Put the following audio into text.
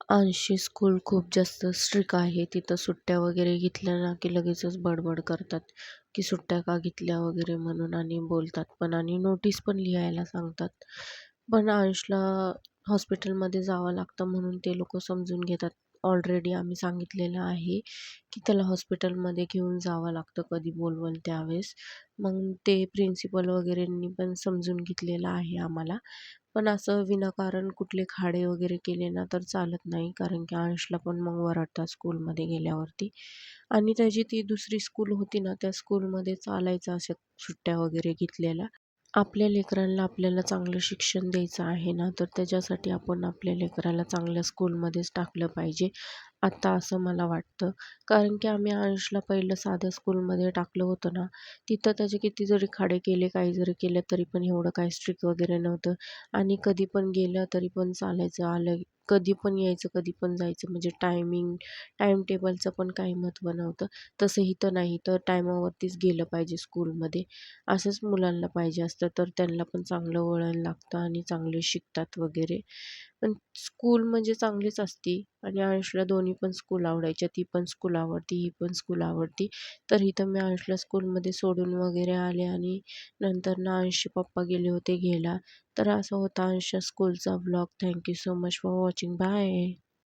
अंशी स्कूल खूप जास्त स्ट्रिक्ट आहे. तिथं सुट्ट्या वगैरे घेतल्या ना, की लगेचच बडबड करतात, की सुट्ट्या का घेतल्या वगैरे म्हणून आणि बोलतात पण आणि नोटीस पण लिहायला सांगतात. पण अंशला हॉस्पिटलमध्ये जावं लागतं म्हणून ते लोकं समजून घेतात. ऑलरेडी आम्ही सांगितलेलं आहे, की त्याला हॉस्पिटलमध्ये घेऊन जावं लागतं कधी बोलवल त्यावेळेस. मग ते प्रिन्सिपल वगैरेंनी पण समजून घेतलेलं आहे आम्हाला. पण असं विनाकारण कुठले खाडे वगैरे केले ना तर चालत नाही. कारण की अंशला पण मग ओरडतात स्कूलमध्ये गेल्यावरती. आणि त्याची ती दुसरी स्कूल होती ना, त्या स्कूलमध्ये चालायचं अशा सुट्ट्या वगैरे घेतलेल्या. आपल्या लेकरांना आपल्याला चांगलं शिक्षण द्यायचं आहे ना, तर त्याच्यासाठी आपण आपल्या लेकराला चांगल्या स्कूलमध्येच टाकलं पाहिजे. आता असं मला वाटतं. कारण की आम्ही अंशला पहिलं साध्या स्कूलमध्ये टाकलं होतं ना, तिथं त्याचे किती जरी खाडे केले, काही जरी केलं, तरी पण एवढं काही स्ट्रिक्ट वगैरे नव्हतं. आणि कधी पण गेलं तरी पण चालायचं. आलं कधी पण यायचं, कधी पण जायचं. म्हणजे टाईम टेबलचं पण काही महत्त्व नव्हतं. तसं इथं नाही. तर टायमावरतीच गेलं पाहिजे स्कूलमध्ये. असंच मुलांना पाहिजे असतं, तर त्यांना पण चांगलं वळण लागतं आणि चांगले शिकतात वगैरे. पण स्कूल म्हणजे चांगलीच असती आणि अंशला दोन्ही पण स्कूल आवडायच्या. ती पण स्कूल आवडती, ही पण स्कूल आवडती. तर इथं मी अंशला स्कूलमध्ये सोडून वगैरे आले आणि नंतर ना अंशचे पप्पा गेले होते घ्यायला. तर असा होता अंशच्या स्कूलचा vlog. Thank you so much for watching. Bye.